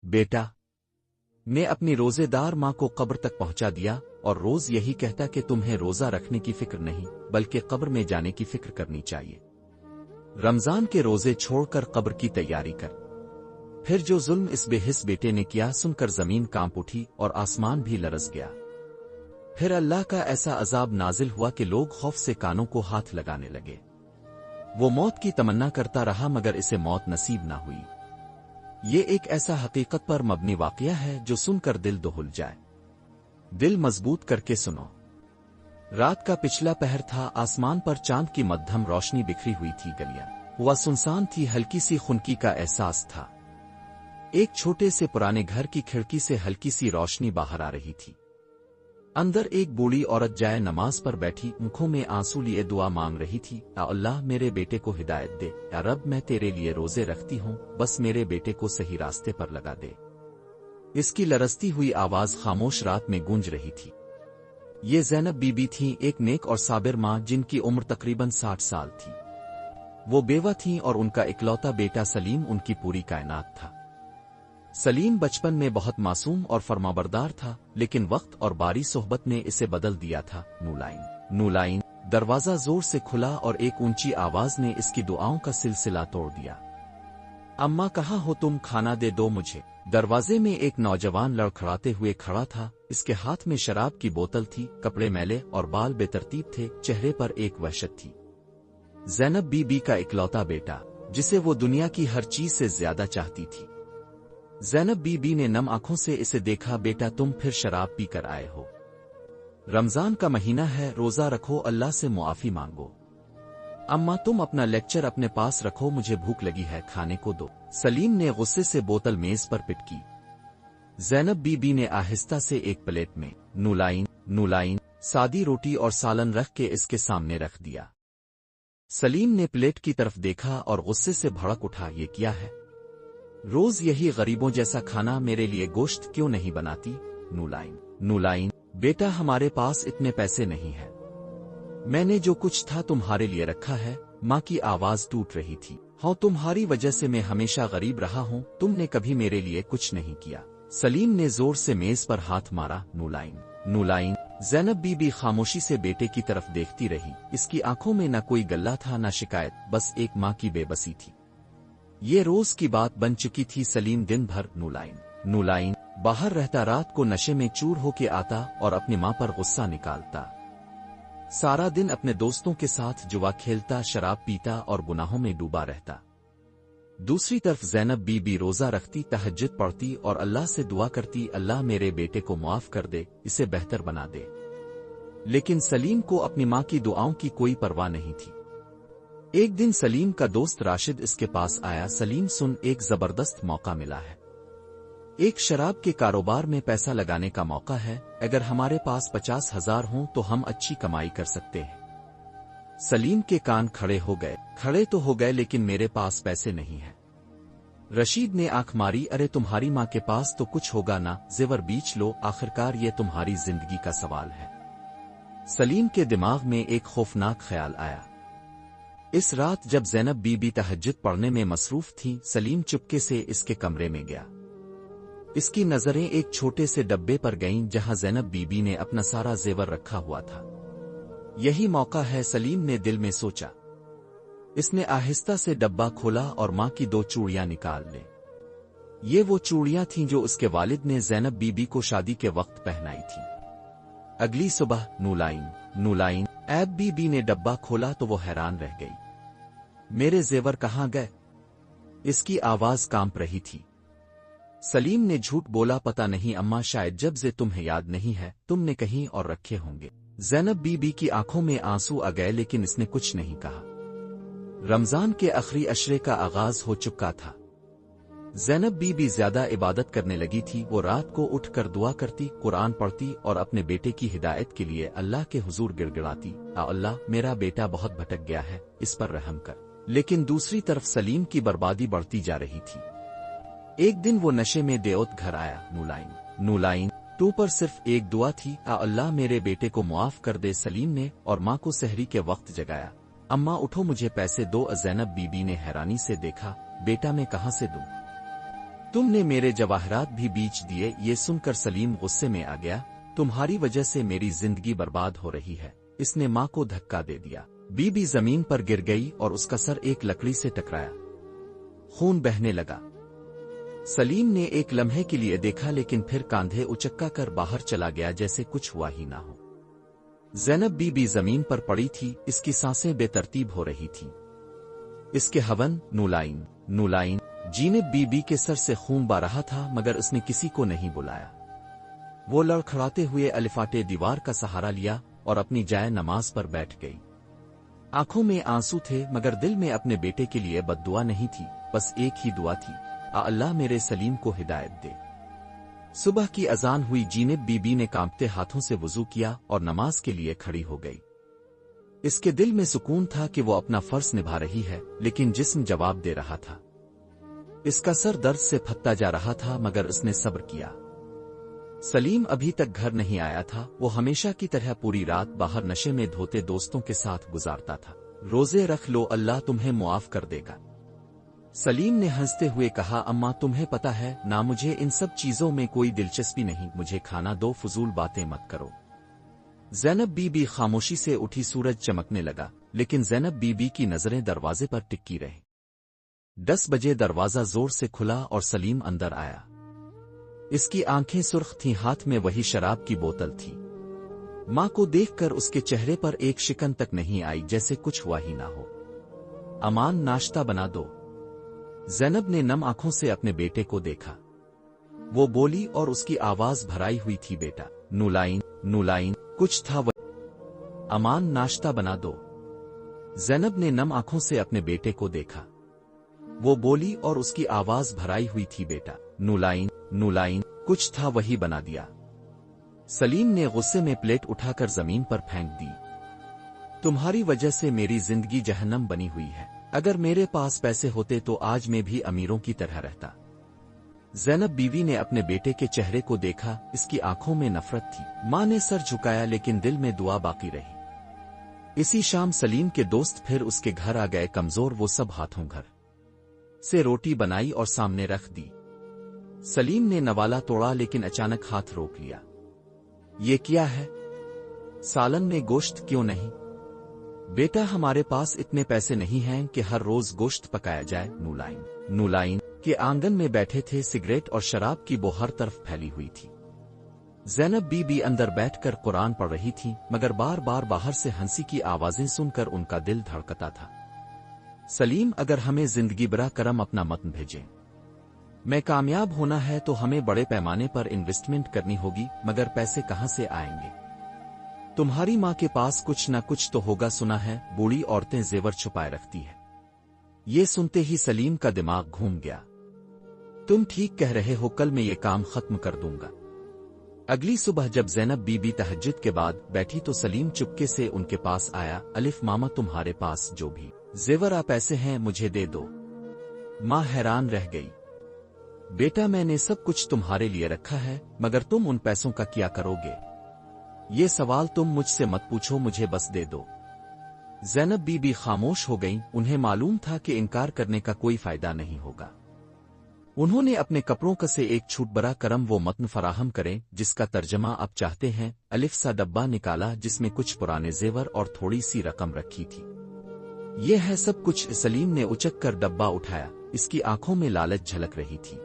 बेटा, मैं अपनी रोजेदार माँ को कब्र तक पहुंचा दिया और रोज यही कहता कि तुम्हें रोजा रखने की फिक्र नहीं बल्कि कब्र में जाने की फिक्र करनी चाहिए। रमजान के रोजे छोड़कर कब्र की तैयारी कर। फिर जो जुल्म इस बेहिस बेटे ने किया सुनकर जमीन कांप उठी और आसमान भी लरस गया। फिर अल्लाह का ऐसा अजाब नाजिल हुआ कि लोग खौफ से कानों को हाथ लगाने लगे। वो मौत की तमन्ना करता रहा मगर इसे मौत नसीब ना हुई। ये एक ऐसा हकीकत पर मबनी वाकया है जो सुनकर दिल दोहल जाए। दिल मजबूत करके सुनो। रात का पिछला पहर था, आसमान पर चांद की मध्यम रोशनी बिखरी हुई थी, गलियां हुआ सुनसान थी, हल्की सी खुनकी का एहसास था। एक छोटे से पुराने घर की खिड़की से हल्की सी रोशनी बाहर आ रही थी। अंदर एक बूढ़ी औरत जाए नमाज पर बैठी आंखों में आंसू लिए दुआ मांग रही थी। या अल्लाह, मेरे बेटे को हिदायत दे। या रब, मैं तेरे लिए रोजे रखती हूँ, बस मेरे बेटे को सही रास्ते पर लगा दे। इसकी लरसती हुई आवाज खामोश रात में गूंज रही थी। ये ज़ैनब बीबी थीं, एक नेक और साबिर माँ जिनकी उम्र तकरीबन 60 साल थी। वो बेवा थीं और उनका इकलौता बेटा सलीम उनकी पूरी कायनात था। सलीम बचपन में बहुत मासूम और फरमाबरदार था, लेकिन वक्त और बारी सोहबत ने इसे बदल दिया था। नूलाइन नूलाइन, दरवाजा जोर से खुला और एक ऊंची आवाज ने इसकी दुआओं का सिलसिला तोड़ दिया। अम्मा, कहाँ हो तुम? खाना दे दो मुझे। दरवाजे में एक नौजवान लड़खड़ाते हुए खड़ा था। इसके हाथ में शराब की बोतल थी, कपड़े मैले और बाल बेतरतीब थे, चेहरे पर एक वहशत थी। ज़ैनब बीबी का इकलौता बेटा, जिसे वो दुनिया की हर चीज से ज्यादा चाहती थी। ज़ैनब बीबी ने नम आंखों से इसे देखा। बेटा, तुम फिर शराब पी कर आए हो। रमजान का महीना है, रोजा रखो, अल्लाह से मुआफी मांगो। अम्मा, तुम अपना लेक्चर अपने पास रखो, मुझे भूख लगी है, खाने को दो। सलीम ने गुस्से से बोतल मेज पर पिटकी। ज़ैनब बीबी ने आहिस्ता से एक प्लेट में नूलाइन सादी रोटी और सालन रख के इसके सामने रख दिया। सलीम ने प्लेट की तरफ देखा और गुस्से से भड़क उठा। ये क्या है? रोज यही गरीबों जैसा खाना, मेरे लिए गोश्त क्यों नहीं बनाती? नूलाइन, बेटा, हमारे पास इतने पैसे नहीं है। मैंने जो कुछ था तुम्हारे लिए रखा है। माँ की आवाज टूट रही थी। हाँ, तुम्हारी वजह से मैं हमेशा गरीब रहा हूँ, तुमने कभी मेरे लिए कुछ नहीं किया। सलीम ने जोर से मेज पर हाथ मारा। नूलाइन, ज़ैनब बीबी खामोशी से बेटे की तरफ देखती रही। इसकी आंखों में न कोई गल्ला था न शिकायत, बस एक माँ की बेबसी थी। ये रोज की बात बन चुकी थी। सलीम दिन भर नूलाइन बाहर रहता, रात को नशे में चूर होके आता और अपनी माँ पर गुस्सा निकालता। सारा दिन अपने दोस्तों के साथ जुआ खेलता, शराब पीता और गुनाहों में डूबा रहता। दूसरी तरफ ज़ैनब बीबी रोजा रखती, तहज्जुद पढ़ती और अल्लाह से दुआ करती, अल्लाह मेरे बेटे को मुआफ कर दे, इसे बेहतर बना दे। लेकिन सलीम को अपनी माँ की दुआओं की कोई परवाह नहीं थी। एक दिन सलीम का दोस्त राशिद इसके पास आया। सलीम, सुन, एक जबरदस्त मौका मिला है। एक शराब के कारोबार में पैसा लगाने का मौका है। अगर हमारे पास 50,000 हों तो हम अच्छी कमाई कर सकते हैं। सलीम के कान खड़े तो हो गए, लेकिन मेरे पास पैसे नहीं है। रशीद ने आंख मारी। अरे, तुम्हारी माँ के पास तो कुछ होगा ना, जेवर बीच लो, आखिरकार ये तुम्हारी जिंदगी का सवाल है। सलीम के दिमाग में एक खौफनाक ख्याल आया। इस रात जब ज़ैनब बीबी तहज्जुद पढ़ने में मसरूफ थी, सलीम चुपके से इसके कमरे में गया। इसकी नजरें एक छोटे से डब्बे पर गईं जहां ज़ैनब बीबी ने अपना सारा जेवर रखा हुआ था। यही मौका है, सलीम ने दिल में सोचा। इसने आहिस्ता से डब्बा खोला और माँ की 2 चूड़ियां निकाल ले। ये वो चूड़ियां थीं जो उसके वालिद ने ज़ैनब बीबी को शादी के वक्त पहनाई थी। अगली सुबह नूलाइन ऐब बीबी ने डब्बा खोला तो वो हैरान रह गई। मेरे जेवर कहाँ गए? इसकी आवाज कांप रही थी। सलीम ने झूठ बोला, पता नहीं अम्मा, शायद जब से तुम्हें याद नहीं है, तुमने कहीं और रखे होंगे। ज़ैनब बीबी की आंखों में आंसू आ गए, लेकिन इसने कुछ नहीं कहा। रमजान के आखिरी अशरे का आगाज हो चुका था। ज़ैनब बीबी ज्यादा इबादत करने लगी थी। वो रात को उठकर दुआ करती, कुरान पढ़ती और अपने बेटे की हिदायत के लिए अल्लाह के हुजूर गिड़गिड़ाती, अल्लाह, मेरा बेटा बहुत भटक गया है, इस पर रहम कर। लेकिन दूसरी तरफ सलीम की बर्बादी बढ़ती जा रही थी। एक दिन वो नशे में देओत घर आया। नूलाइन टू पर सिर्फ एक दुआ थी, अल्लाह मेरे बेटे को मुआफ कर दे। सलीम ने और माँ को सहरी के वक्त जगाया। अम्मा उठो, मुझे पैसे दो। ज़ैनब बीबी ने हैरानी से देखा, बेटा मैं कहाँ से दूं? तुम ने मेरे जवाहरात भी बेच दिए। ये सुनकर सलीम गुस्से में आ गया। तुम्हारी वजह से मेरी जिंदगी बर्बाद हो रही है। इसने मां को धक्का दे दिया। बीबी जमीन पर गिर गई और उसका सर एक लकड़ी से टकराया। खून बहने लगा। सलीम ने एक लम्हे के लिए देखा, लेकिन फिर कांधे उचक्का कर बाहर चला गया जैसे कुछ हुआ ही ना हो। ज़ैनब बीबी जमीन पर पड़ी थी, इसकी सांसें बेतरतीब हो रही थीं। इसके हवन नूलाइन नूलाइन जीनब बीबी के सर से खून बह रहा था, मगर उसने किसी को नहीं बुलाया। वो लड़खड़ाते हुए अलिफाटे दीवार का सहारा लिया और अपनी जाए नमाज पर बैठ गई। आंखों में आंसू थे, मगर दिल में अपने बेटे के लिए बद्दुआ नहीं थी। बस एक ही दुआ थी, अल्लाह मेरे सलीम को हिदायत दे। सुबह की अजान हुई। जीनब बीबी ने कांपते हाथों से वुजू किया और नमाज के लिए खड़ी हो गई। इसके दिल में सुकून था कि वो अपना फर्ज निभा रही है, लेकिन जिस्म जवाब दे रहा था। इसका सर दर्द से फटता जा रहा था, मगर उसने सब्र किया। सलीम अभी तक घर नहीं आया था। वो हमेशा की तरह पूरी रात बाहर नशे में धोते दोस्तों के साथ गुजारता था। रोजे रख लो, अल्लाह तुम्हें मुआफ कर देगा। सलीम ने हंसते हुए कहा, अम्मा तुम्हें पता है ना, मुझे इन सब चीजों में कोई दिलचस्पी नहीं। मुझे खाना दो, फजूल बातें मत करो। ज़ैनब बीबी खामोशी से उठी। सूरज चमकने लगा, लेकिन ज़ैनब बीबी की नजरें दरवाजे पर टिकी रही। 10 बजे दरवाजा जोर से खुला और सलीम अंदर आया। इसकी आंखें सुर्ख थीं, हाथ में वही शराब की बोतल थी। मां को देखकर उसके चेहरे पर एक शिकन तक नहीं आई, जैसे कुछ हुआ ही ना हो। अमान, नाश्ता बना दो। ज़ैनब ने नम आंखों से अपने बेटे को देखा। वो बोली और उसकी आवाज भराई हुई थी, बेटा। नूलाइन नूलाइन कुछ था वह। अमान, नाश्ता बना दो। ज़ैनब ने नम आंखों से अपने बेटे को देखा। वो बोली और उसकी आवाज भराई हुई थी, बेटा। नूलाइन नूलाइन कुछ था वही बना दिया। सलीम ने गुस्से में प्लेट उठाकर जमीन पर फेंक दी। तुम्हारी वजह से मेरी जिंदगी जहन्नम बनी हुई है। अगर मेरे पास पैसे होते तो आज मैं भी अमीरों की तरह रहता। ज़ैनब बीवी ने अपने बेटे के चेहरे को देखा। इसकी आंखों में नफरत थी। मां ने सर झुकाया, लेकिन दिल में दुआ बाकी रही। इसी शाम सलीम के दोस्त फिर उसके घर आ गए। कमजोर वो सब हाथों घर से रोटी बनाई और सामने रख दी। सलीम ने नवाला तोड़ा, लेकिन अचानक हाथ रोक लिया। ये क्या है? सालन में गोश्त क्यों नहीं? बेटा, हमारे पास इतने पैसे नहीं हैं कि हर रोज गोश्त पकाया जाए। नूलाइन नूलाइन के आंगन में बैठे थे। सिगरेट और शराब की बो हर तरफ फैली हुई थी। ज़ैनब बीबी अंदर बैठकर कुरान पढ़ रही थी, मगर बार बार बाहर से हंसी की आवाजें सुनकर उनका दिल धड़कता था। सलीम, अगर हमें जिंदगी बरा करम अपना मतन भेजें। मैं कामयाब होना है तो हमें बड़े पैमाने पर इन्वेस्टमेंट करनी होगी, मगर पैसे कहां से आएंगे? तुम्हारी मां के पास कुछ न कुछ तो होगा। सुना है बूढ़ी औरतें जेवर छुपाए रखती है। ये सुनते ही सलीम का दिमाग घूम गया। तुम ठीक कह रहे हो, कल मैं ये काम खत्म कर दूंगा। अगली सुबह जब ज़ैनब बीबी तहज्जुद के बाद बैठी तो सलीम चुपके से उनके पास आया। अलिफ मामा, तुम्हारे पास जो भी जेवर पैसे हैं मुझे दे दो। मां हैरान रह गई। बेटा, मैंने सब कुछ तुम्हारे लिए रखा है, मगर तुम उन पैसों का क्या करोगे? ये सवाल तुम मुझसे मत पूछो, मुझे बस दे दो। ज़ैनब बीबी खामोश हो गईं। उन्हें मालूम था कि इनकार करने का कोई फायदा नहीं होगा। उन्होंने अपने कपड़ों का से एक छूट बरा करम वो मतन फराहम करें जिसका तर्जमा आप चाहते हैं। अलिफ सा डब्बा निकाला जिसमें कुछ पुराने जेवर और थोड़ी सी रकम रखी थी। ये है सब कुछ। सलीम ने उचक कर डब्बा उठाया। इसकी आंखों में लालच झलक रही थी।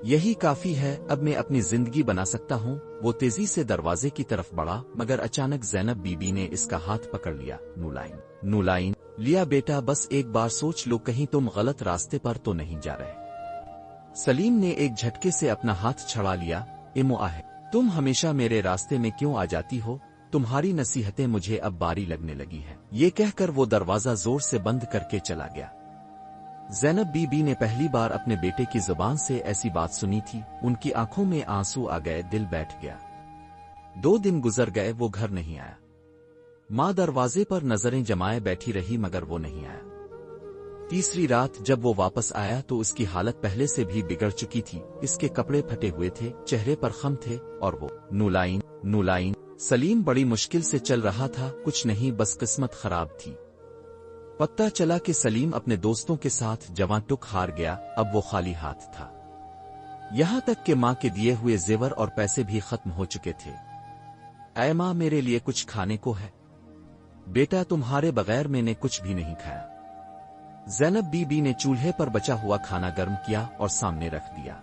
यही काफी है, अब मैं अपनी जिंदगी बना सकता हूँ। वो तेजी से दरवाजे की तरफ बढ़ा, मगर अचानक ज़ैनब बीबी ने इसका हाथ पकड़ लिया। नूलाइन नूलाइन लिया बेटा, बस एक बार सोच लो, कहीं तुम गलत रास्ते पर तो नहीं जा रहे। सलीम ने एक झटके से अपना हाथ छड़ा लिया। इमुआह, तुम हमेशा मेरे रास्ते में क्यों आ जाती हो? तुम्हारी नसीहतें मुझे अब बारी लगने लगी है। ये कहकर वो दरवाजा जोर से बंद करके चला गया। ज़ैनब बीबी ने पहली बार अपने बेटे की जुबान से ऐसी बात सुनी थी। उनकी आंखों में आंसू आ गए, दिल बैठ गया। 2 दिन गुजर गए, वो घर नहीं आया। मां दरवाजे पर नजरें जमाए बैठी रही, मगर वो नहीं आया। तीसरी रात जब वो वापस आया तो उसकी हालत पहले से भी बिगड़ चुकी थी। इसके कपड़े फटे हुए थे, चेहरे पर खम थे, और वो नूलाइन नूलाइन सलीम बड़ी मुश्किल से चल रहा था। कुछ नहीं, बस किस्मत खराब थी। पता चला कि सलीम अपने दोस्तों के साथ जवां टुक हार गया। अब वो खाली हाथ था। یہاں تک کہ ماں کے دیے ہوئے زیور اور پیسے بھی ختم ہو چکے تھے۔ اے ماں، میرے لیے کچھ کھانے کو ہے؟ بیٹا، تمہارے بغیر میں نے کچھ بھی نہیں کھایا۔ زینب بی بی نے چولہے پر بچا ہوا کھانا گرم کیا اور سامنے رکھ دیا۔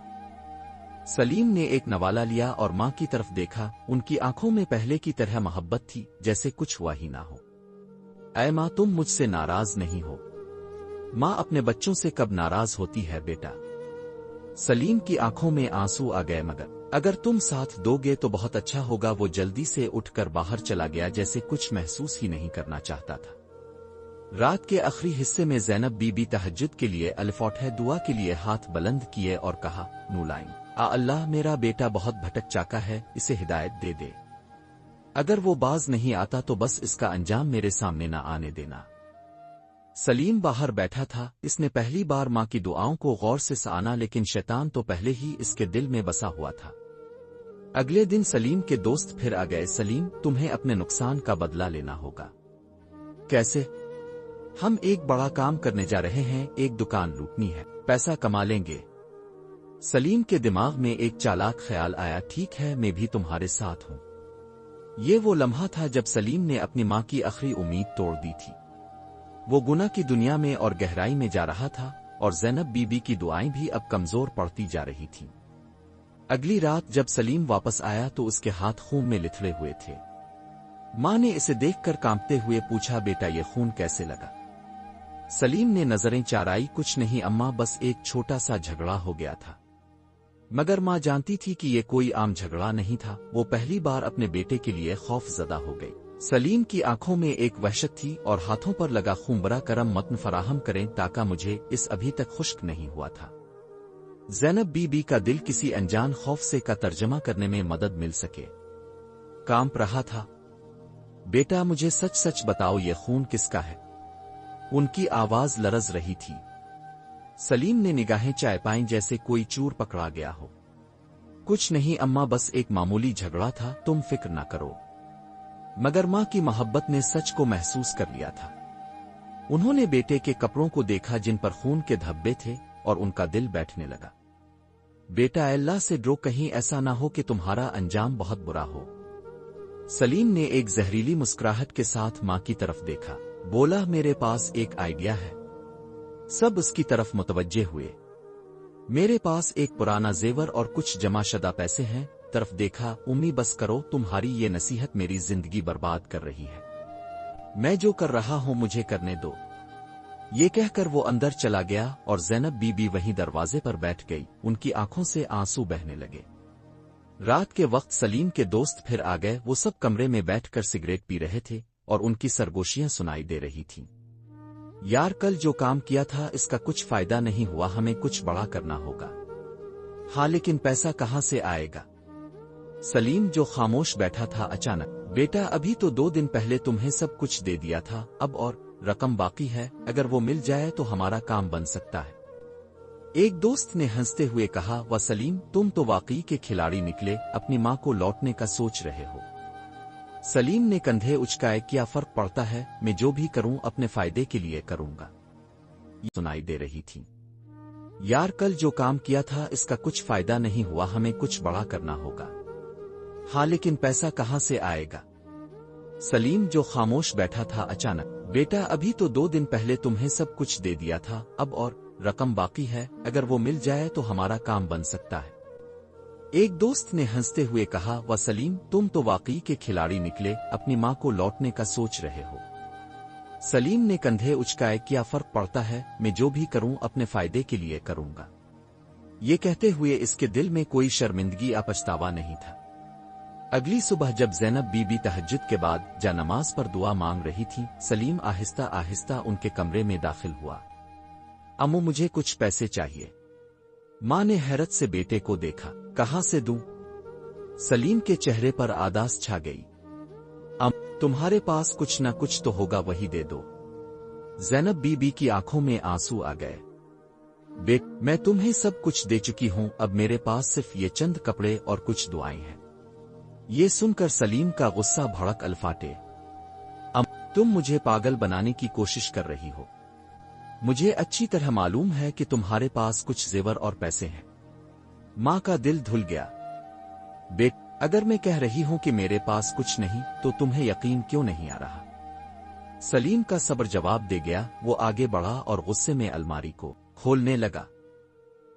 سلیم نے ایک نوالا لیا اور ماں کی طرف دیکھا، ان کی آنکھوں میں پہلے کی طرح محبت تھی، جیسے کچھ ہوا ہی نہ ہو۔ اے ماں، تم مجھ سے ناراض نہیں ہو؟ ماں اپنے بچوں سے کب ناراض ہوتی ہے بیٹا؟ سلیم کی آنکھوں میں آنسو آ گئے، مگر اگر تم ساتھ دو گے تو بہت اچھا ہوگا۔ وہ جلدی سے اٹھ کر باہر چلا گیا، جیسے کچھ محسوس ہی نہیں کرنا چاہتا تھا۔ رات کے آخری حصے میں زینب بی بی تہجد کے لیے الفاتحہ دعا کے لیے ہاتھ بلند کیے اور کہا، نولائن اللہ، میرا بیٹا بہت بھٹک چاکا ہے، اسے ہدایت دے دے۔ اگر وہ باز نہیں آتا تو بس اس کا انجام میرے سامنے نہ آنے دینا۔ سلیم باہر بیٹھا تھا، اس نے پہلی بار ماں کی دعاؤں کو غور سے سنا، لیکن شیطان تو پہلے ہی اس کے دل میں بسا ہوا تھا۔ اگلے دن سلیم کے دوست پھر آ گئے۔ سلیم، تمہیں اپنے نقصان کا بدلہ لینا ہوگا۔ کیسے؟ ہم ایک بڑا کام کرنے جا رہے ہیں، ایک دکان لوٹنی ہے، پیسہ کما لیں گے۔ سلیم کے دماغ میں ایک چالاک خیال آیا، ٹھیک ہے، میں بھی تمہارے ساتھ ہوں۔ یہ وہ لمحہ تھا جب سلیم نے اپنی ماں کی آخری امید توڑ دی تھی۔ وہ گناہ کی دنیا میں اور گہرائی میں جا رہا تھا، اور زینب بی بی کی دعائیں بھی اب کمزور پڑتی جا رہی تھیں۔ اگلی رات جب سلیم واپس آیا تو اس کے ہاتھ خون میں لتھڑے ہوئے تھے۔ ماں نے اسے دیکھ کر کانپتے ہوئے پوچھا، بیٹا یہ خون کیسے لگا؟ سلیم نے نظریں چارائی، کچھ نہیں اماں، بس ایک چھوٹا سا جھگڑا ہو گیا تھا۔ مگر ماں جانتی تھی کہ یہ کوئی عام جھگڑا نہیں تھا۔ وہ پہلی بار اپنے بیٹے کے لیے خوف زدہ ہو گئی۔ سلیم کی آنکھوں میں ایک وحشت تھی اور ہاتھوں پر لگا خون، برا کرم متن فراہم کریں تاکہ مجھے اس ابھی تک خشک نہیں ہوا تھا۔ زینب بی بی کا دل کسی انجان خوف سے کا ترجمہ کرنے میں مدد مل سکے کانپ رہا تھا۔ بیٹا، مجھے سچ سچ بتاؤ، یہ خون کس کا ہے؟ ان کی آواز لرز رہی تھی۔ سلیم نے نگاہیں چائے پائیں، جیسے کوئی چور پکڑا گیا ہو۔ کچھ نہیں اماں، بس ایک معمولی جھگڑا تھا، تم فکر نہ کرو۔ مگر ماں کی محبت نے سچ کو محسوس کر لیا تھا۔ انہوں نے بیٹے کے کپڑوں کو دیکھا جن پر خون کے دھبے تھے، اور ان کا دل بیٹھنے لگا۔ بیٹا، اللہ سے ڈرو، کہیں ایسا نہ ہو کہ تمہارا انجام بہت برا ہو۔ سلیم نے ایک زہریلی مسکراہٹ کے ساتھ ماں کی طرف دیکھا، بولا، میرے پاس ایک آئیڈیا ہے۔ سب اس کی طرف متوجہ ہوئے۔ میرے پاس ایک پرانا زیور اور کچھ جمع شدہ پیسے ہیں۔ طرف دیکھا، امی بس کرو، تمہاری یہ نصیحت میری زندگی برباد کر رہی ہے۔ میں جو کر رہا ہوں مجھے کرنے دو۔ یہ کہہ کر وہ اندر چلا گیا اور زینب بی بی وہیں دروازے پر بیٹھ گئی، ان کی آنکھوں سے آنسو بہنے لگے۔ رات کے وقت سلیم کے دوست پھر آ گئے، وہ سب کمرے میں بیٹھ کر سگریٹ پی رہے تھے اور ان کی سرگوشیاں سنائی دے رہی تھیں۔ یار، کل جو کام کیا تھا اس کا کچھ فائدہ نہیں ہوا، ہمیں کچھ بڑا کرنا ہوگا۔ ہاں، لیکن پیسہ کہاں سے آئے گا؟ سلیم جو خاموش بیٹھا تھا اچانک، بیٹا، ابھی تو 2 دن پہلے تمہیں سب کچھ دے دیا تھا، اب اور رقم باقی ہے، اگر وہ مل جائے تو ہمارا کام بن سکتا ہے۔ ایک دوست نے ہنستے ہوئے کہا، وہ سلیم، تم تو واقعی کے کھلاڑی نکلے، اپنی ماں کو لوٹنے کا سوچ رہے ہو۔ سلیم نے کندھے اچکائے، کیا فرق پڑتا ہے، میں جو بھی کروں اپنے فائدے کے لیے کروں گا۔ یہ سنائی دے رہی تھی۔ یار، کل جو کام کیا تھا اس کا کچھ فائدہ نہیں ہوا، ہمیں کچھ بڑا کرنا ہوگا۔ ہاں، لیکن پیسہ کہاں سے آئے گا؟ سلیم جو خاموش بیٹھا تھا اچانک، بیٹا، ابھی تو 2 دن پہلے تمہیں سب کچھ دے دیا تھا، اب اور رقم باقی ہے، اگر وہ مل جائے تو ہمارا کام بن سکتا ہے۔ ایک دوست نے ہنستے ہوئے کہا، وہ سلیم، تم تو واقعی کے کھلاڑی نکلے، اپنی ماں کو لوٹنے کا سوچ رہے ہو۔ سلیم نے کندھے اچکائے، کیا فرق پڑتا ہے، میں جو بھی کروں اپنے فائدے کے لیے کروں گا۔ یہ کہتے ہوئے اس کے دل میں کوئی شرمندگی یا پچھتاوا نہیں تھا۔ اگلی صبح جب زینب بی بی تہجد کے بعد جا نماز پر دعا مانگ رہی تھی، سلیم آہستہ آہستہ ان کے کمرے میں داخل ہوا۔ امو، مجھے کچھ پیسے چاہیے۔ ماں نے حیرت سے بیٹے کو دیکھا، کہاں سے دوں؟ سلیم کے چہرے پر آداس چھا گئی۔ تمہارے پاس کچھ نہ کچھ تو ہوگا، وہی دے دو۔ زینب بی بی کی آنکھوں میں آنسو آ گئے۔ بیٹ، میں تمہیں سب کچھ دے چکی ہوں، اب میرے پاس صرف یہ چند کپڑے اور کچھ دعائیں ہیں۔ یہ سن کر سلیم کا غصہ بھڑک الفاٹے۔ تم مجھے پاگل بنانے کی کوشش کر رہی ہو۔ مجھے اچھی طرح معلوم ہے کہ تمہارے پاس کچھ زیور اور پیسے ہیں۔ माँ का दिल धुल गया। बेट, अगर मैं कह रही हूं कि मेरे पास कुछ नहीं तो तुम्हें यकीन क्यों नहीं आ रहा? सलीम का सब्र जवाब दे गया। वो आगे बढ़ा और गुस्से में अलमारी को खोलने लगा।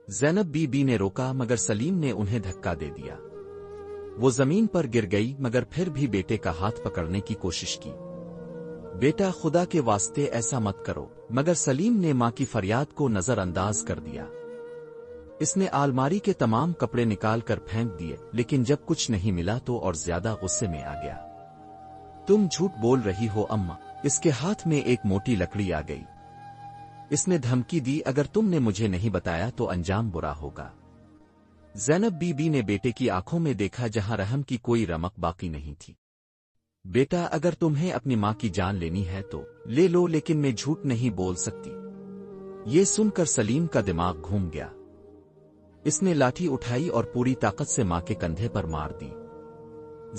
ज़ैनब बीबी ने रोका मगर सलीम ने उन्हें धक्का दे दिया। वो जमीन पर गिर गई मगर फिर भी बेटे का हाथ पकड़ने की कोशिश की। बेटा, खुदा के वास्ते ऐसा मत करो। मगर सलीम ने मां की फरियाद को नजरअंदाज कर दिया। इसने अलमारी के तमाम कपड़े निकाल कर फेंक दिए, लेकिन जब कुछ नहीं मिला तो और ज्यादा गुस्से में आ गया। तुम झूठ बोल रही हो अम्मा। इसके हाथ में एक मोटी लकड़ी आ गई। इसने धमकी दी, अगर तुमने मुझे नहीं बताया तो अंजाम बुरा होगा। ज़ैनब बीबी ने बेटे की आंखों में देखा जहां रहम की कोई रमक बाकी नहीं थी। बेटा, अगर तुम्हें अपनी मां की जान लेनी है तो ले लो, लेकिन मैं झूठ नहीं बोल सकती। ये सुनकर सलीम का दिमाग घूम गया। इसने लाठी उठाई और पूरी ताकत से मां के कंधे पर मार दी।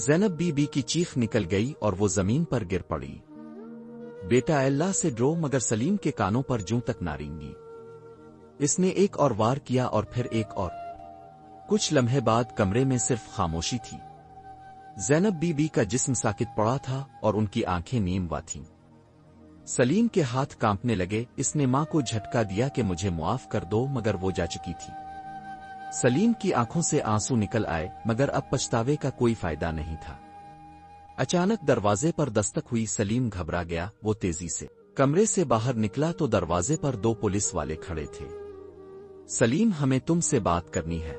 ज़ैनब बीबी की चीख निकल गई और वो जमीन पर गिर पड़ी। बेटा, अल्लाह से डरो। मगर सलीम के कानों पर जूं तक ना रेंगी। इसने एक और वार किया और फिर एक और। कुछ लम्हे बाद कमरे में सिर्फ खामोशी थी। ज़ैनब बीबी का जिस्म साकित पड़ा था और उनकी आंखें नीमवा थीं। सलीम के हाथ कांपने लगे। इसने मां को झटका दिया कि मुझे मुआफ कर दो, मगर वो जा चुकी थी। सलीम की आंखों से आंसू निकल आए, मगर अब पछतावे का कोई फायदा नहीं था। अचानक दरवाजे पर दस्तक हुई। सलीम घबरा गया। वो तेजी से कमरे से बाहर निकला तो दरवाजे पर 2 पुलिस वाले खड़े थे। सलीम, हमें तुमसे बात करनी है।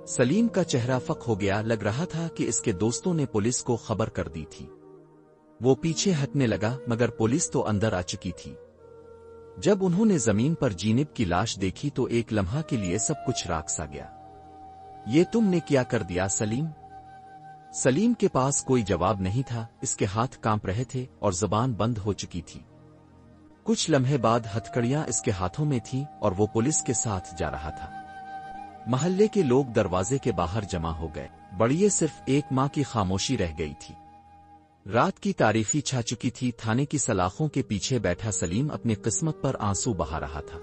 सलीम का चेहरा फक हो गया। लग रहा था कि इसके दोस्तों ने पुलिस को खबर कर दी थी। वो पीछे हटने लगा, मगर पुलिस तो अंदर आ चुकी थी। जब उन्होंने जमीन पर जीनब की लाश देखी तो एक लम्हा के लिए सब कुछ राख सा गया। ये तुमने क्या कर दिया सलीम? सलीम के पास कोई जवाब नहीं था। इसके हाथ कांप रहे थे और जुबान बंद हो चुकी थी। कुछ लम्हे बाद हथकड़ियां इसके हाथों में थीं और वो पुलिस के साथ जा रहा था। महल्ले के लोग दरवाजे के बाहर जमा हो गए। बढ़िए सिर्फ एक मां की खामोशी रह गई थी। रात की तारीफी छा चुकी थी। थाने की सलाखों के पीछे बैठा सलीम अपनी किस्मत पर आंसू बहा रहा था।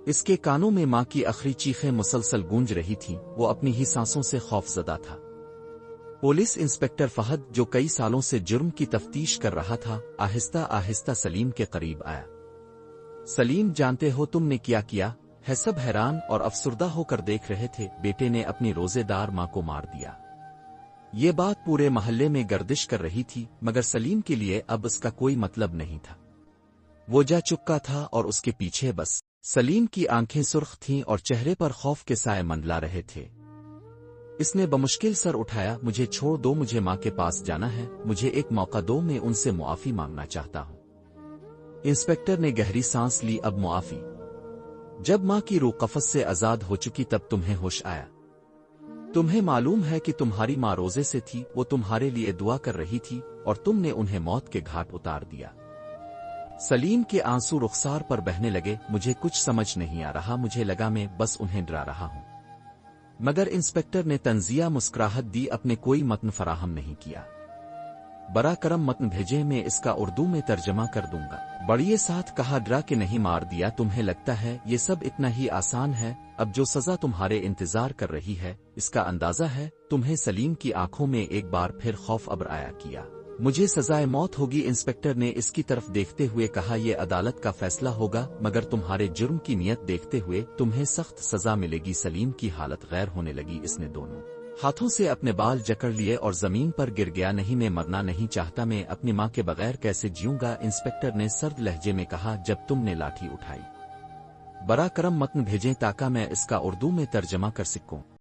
इसके कानों में मां की आखिरी चीखें मुसलसल गूंज रही थीं। वो अपनी ही सांसों से खौफजदा था। पुलिस इंस्पेक्टर फहद, जो कई सालों से जुर्म की तफ्तीश कर रहा था, आहिस्ता आहिस्ता सलीम के करीब आया। सलीम, जानते हो तुमने क्या किया है? सब हैरान और अफसुर्दा होकर देख रहे थे। बेटे ने अपनी रोजेदार मां को मार दिया। ये बात पूरे महल्ले में गर्दिश कर रही थी, मगर सलीम के लिए अब इसका कोई मतलब नहीं था। वो जा चुका था और उसके पीछे बस सलीम की आंखें सुर्ख थीं और चेहरे पर खौफ के साए मंडला रहे थे। इसने बमुश्किल सर उठाया। मुझे छोड़ दो, मुझे मां के पास जाना है। मुझे एक मौका दो, मैं उनसे मुआफी मांगना चाहता हूं। इंस्पेक्टर ने गहरी सांस ली। अब मुआफी? जब मां की रूह कफस से आजाद हो चुकी तब तुम्हें होश आया। तुम्हें मालूम है कि तुम्हारी मां रोजे से थी। वो तुम्हारे लिए दुआ कर रही थी और तुमने उन्हें मौत के घाट उतार दिया। सलीम के आंसू रुखसार पर बहने लगे। मुझे कुछ समझ नहीं आ रहा। मुझे लगा मैं बस उन्हें डरा रहा हूं। मगर इंस्पेक्टर ने तंजिया मुस्कुराहट दी। अपने कोई मतन फराहम नहीं किया। बड़ा करम मतन भेजे, मैं इसका उर्दू में तर्जमा कर दूंगा। बढ़िए साथ कहा, डरा के नहीं मार दिया। तुम्हें लगता है ये सब इतना ही आसान है? अब जो सजा तुम्हारे इंतजार कर रही है, इसका अंदाजा है तुम्हें? सलीम की आंखों में एक बार फिर खौफ अब्र आया किया। मुझे सजाए मौत होगी। इंस्पेक्टर ने इसकी तरफ देखते हुए कहा, यह अदालत का फैसला होगा, मगर तुम्हारे जुर्म की नियत देखते हुए तुम्हें सख्त सजा मिलेगी। सलीम की हालत गैर होने लगी। इसने दोनों हाथों से अपने बाल जकड़ लिए और जमीन पर गिर गया। नहीं, मैं मरना नहीं चाहता। मैं अपनी मां के बगैर कैसे जीऊंगा? इंस्पेक्टर ने सर्द लहजे में कहा, जब तुमने लाठी उठाई, बड़ा करम मतन भेजें ताकि मैं इसका उर्दू में तर्जमा कर सकूं।